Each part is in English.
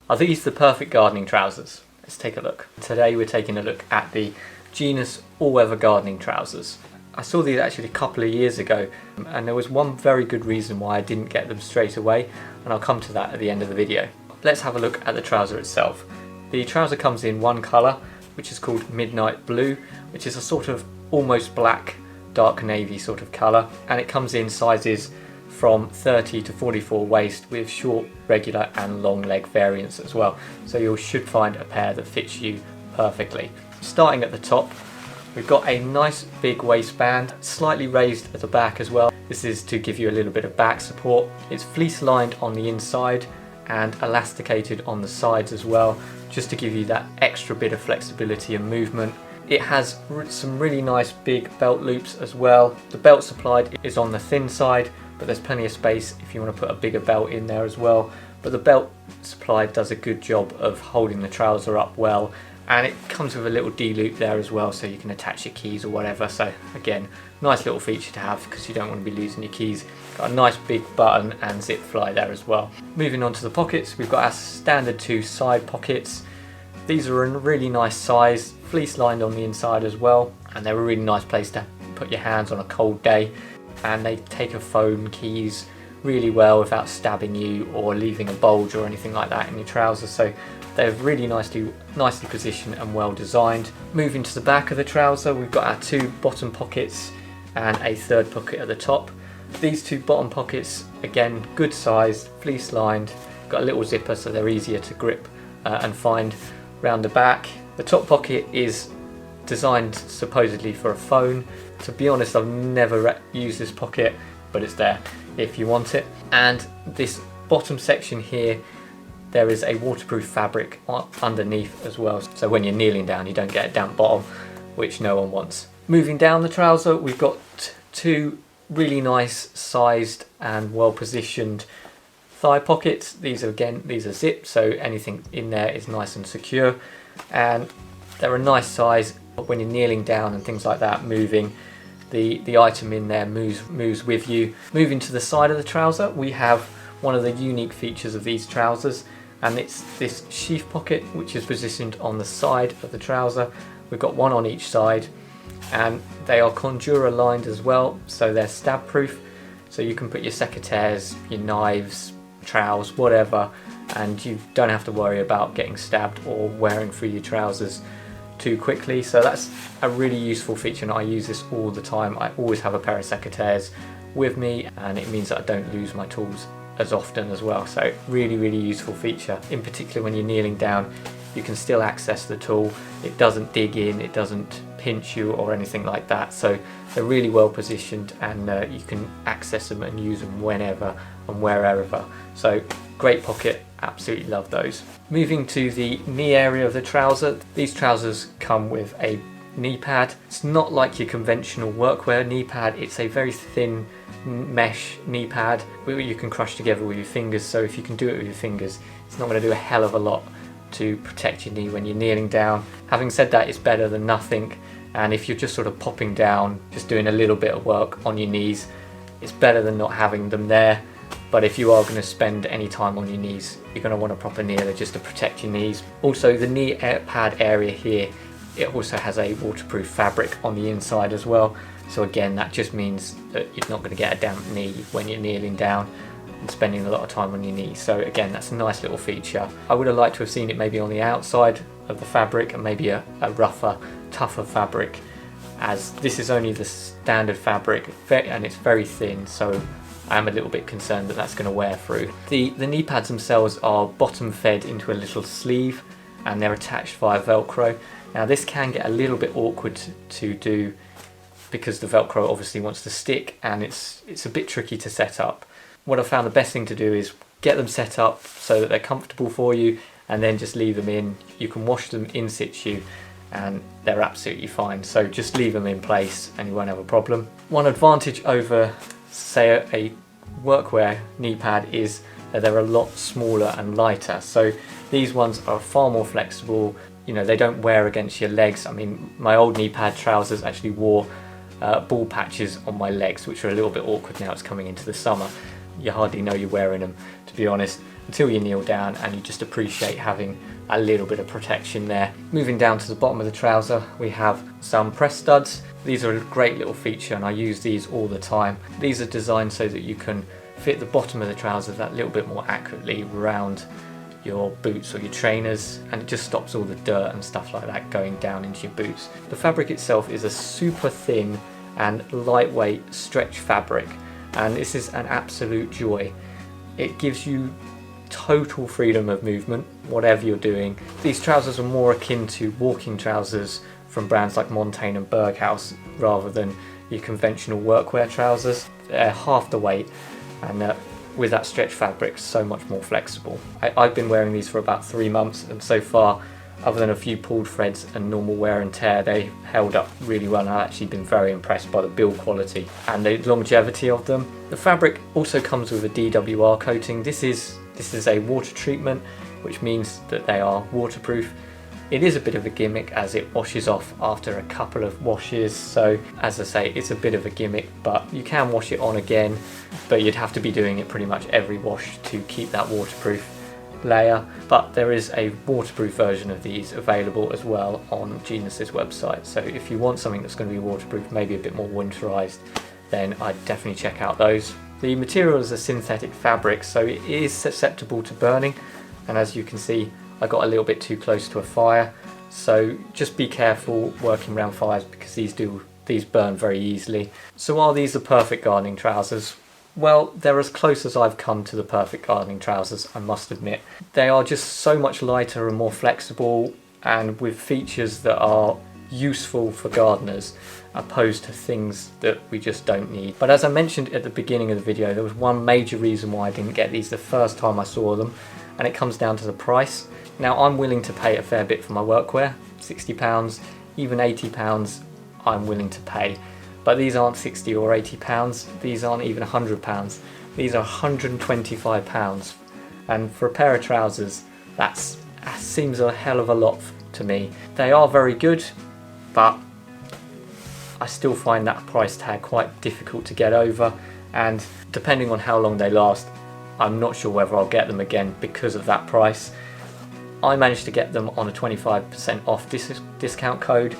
Are these the perfect gardening trousers? Let's take a look. Today we're taking a look at the Genus all-weather gardening trousers. I saw these actually a couple of years ago, and there was one very good reason why I didn't get them straight away, and I'll come to that at the end of the video. Let's have a look at the trouser itself. The trouser comes in one colour, which is called Midnight Blue, which is a sort of almost black, dark navy sort of colour, and it comes in sizes from 30 to 44 waist with short, regular and long leg variants as well. So you should find a pair that fits you perfectly. Starting at the top, we've got a nice big waistband, slightly raised at the back as well. This is to give you a little bit of back support. It's fleece lined on the inside and elasticated on the sides as well, just to give you that extra bit of flexibility and movement. It has some really nice big belt loops as well. The belt supplied is on the thin side, but there's plenty of space if you want to put a bigger belt in there as well. But the belt supplied does a good job of holding the trouser up well, and it comes with a little D-loop there as well, so you can attach your keys or whatever. So again, nice little feature to have because you don't want to be losing your keys. Got a nice big button and zip fly there as well. Moving on to the pockets, we've got our standard two side pockets. These are a really nice size, fleece lined on the inside as well, and they're a really nice place to put your hands on a cold day, and they take a phone, keys really well without stabbing you or leaving a bulge or anything like that in your trousers. So they're really nicely positioned and well designed. Moving to the back of the trouser, we've got our two bottom pockets and a third pocket at the top. These two bottom pockets, again, good size, fleece lined, got a little zipper so they're easier to grip and find round the back. The top pocket is designed supposedly for a phone. To be honest, I've never used this pocket, but it's there if you want it. And this bottom section here, there is a waterproof fabric underneath as well, so when you're kneeling down you don't get a damp bottom, which no one wants. Moving down the trouser, we've got two really nice sized and well positioned thigh pockets. These are zipped, so anything in there is nice and secure, and they're a nice size when you're kneeling down and things like that, moving. The item in there moves with you. Moving to the side of the trouser, we have one of the unique features of these trousers, and it's this sheath pocket which is positioned on the side of the trouser. We've got one on each side, and they are Conjura lined as well, so they're stab proof, so you can put your secateurs, your knives, trowels, whatever, and you don't have to worry about getting stabbed or wearing through your trousers too quickly. So that's a really useful feature, and I use this all the time. I always have a pair of secateurs with me, and it means that I don't lose my tools as often as well. So really useful feature, in particular when you're kneeling down. You can still access the tool, it doesn't dig in, it doesn't pinch you or anything like that, so they're really well positioned, and you can access them and use them whenever and wherever. So great pocket, absolutely love those. Moving to the knee area of the trouser, these trousers come with a knee pad. It's not like your conventional workwear knee pad, it's a very thin mesh knee pad you can crush together with your fingers, so if you can do it with your fingers, it's not going to do a hell of a lot to protect your knee when you're kneeling down. Having said that, it's better than nothing, and if you're just sort of popping down, just doing a little bit of work on your knees, it's better than not having them there. But if you are going to spend any time on your knees, you're going to want a proper knee there just to protect your knees. Also, the knee pad area here, it also has a waterproof fabric on the inside as well, so again that just means that you're not going to get a damp knee when you're kneeling down and spending a lot of time on your knees. So again, that's a nice little feature. I would have liked to have seen it maybe on the outside of the fabric, and maybe a rougher, tougher fabric, as this is only the standard fabric and it's very thin, so I am a little bit concerned that that's going to wear through. The knee pads themselves are bottom fed into a little sleeve, and they're attached via Velcro. Now this can get a little bit awkward to do because the Velcro obviously wants to stick, and it's a bit tricky to set up. What I found the best thing to do is get them set up so that they're comfortable for you, and then just leave them in. You can wash them in situ and they're absolutely fine, so just leave them in place and you won't have a problem. One advantage over, say, a workwear knee pad is that they're a lot smaller and lighter, so these ones are far more flexible. You know, they don't wear against your legs. I mean, my old knee pad trousers actually wore ball patches on my legs, which are a little bit awkward now it's coming into the summer. You hardly know you're wearing them, to be honest. until you kneel down, and you just appreciate having a little bit of protection there. Moving down to the bottom of the trouser, we have some press studs. These are a great little feature and I use these all the time. These are designed so that you can fit the bottom of the trouser that little bit more accurately around your boots or your trainers, and it just stops all the dirt and stuff like that going down into your boots. The fabric itself is a super thin and lightweight stretch fabric, and this is an absolute joy. It gives you total freedom of movement, whatever you're doing. These trousers are more akin to walking trousers from brands like Montaigne and Berghaus rather than your conventional workwear trousers. They're half the weight, and with that stretch fabric, so much more flexible. I've been wearing these for about 3 months, and so far, other than a few pulled threads and normal wear and tear, they held up really well, and I've actually been very impressed by the build quality and the longevity of them. The fabric also comes with a DWR coating. This is a water treatment, which means that they are waterproof. It is a bit of a gimmick as it washes off after a couple of washes, so as I say, it's a bit of a gimmick, but you can wash it on again, but you'd have to be doing it pretty much every wash to keep that waterproof layer. But there is a waterproof version of these available as well on Genus's website, so if you want something that's going to be waterproof, maybe a bit more winterized, then I'd definitely check out those. The material is a synthetic fabric, so it is susceptible to burning, and as you can see, I got a little bit too close to a fire, so just be careful working around fires because these burn very easily. So are these the perfect gardening trousers? Well, they're as close as I've come to the perfect gardening trousers, I must admit. They are just so much lighter and more flexible, and with features that are useful for gardeners opposed to things that we just don't need. But as I mentioned at the beginning of the video, there was one major reason why I didn't get these the first time I saw them, and it comes down to the price. Now, I'm willing to pay a fair bit for my workwear, £60, even £80 I'm willing to pay. But these aren't £60 or £80, these aren't even £100, these are £125. And for a pair of trousers, that seems a hell of a lot to me. They are very good, but I still find that price tag quite difficult to get over, and depending on how long they last, I'm not sure whether I'll get them again because of that price. I managed to get them on a 25% off discount code,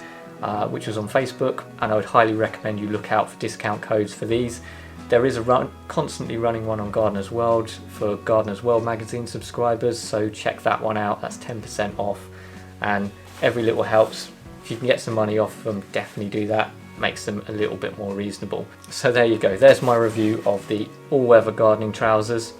which was on Facebook, and I would highly recommend you look out for discount codes for these. There is a constantly running one on Gardener's World for Gardener's World magazine subscribers, so check that one out. That's 10% off, and every little helps. If you can get some money off them, definitely do that. Makes them a little bit more reasonable. So there you go, there's my review of the all-weather gardening trousers.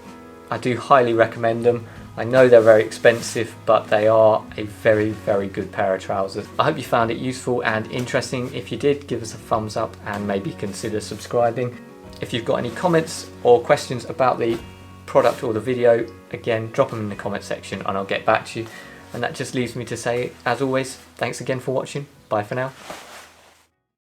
I do highly recommend them. I know they're very expensive, but they are a very, very good pair of trousers. I hope you found it useful and interesting. If you did, give us a thumbs up and maybe consider subscribing. If you've got any comments or questions about the product or the video, again, drop them in the comment section and I'll get back to you. And that just leaves me to say, as always, thanks again for watching. Bye for now.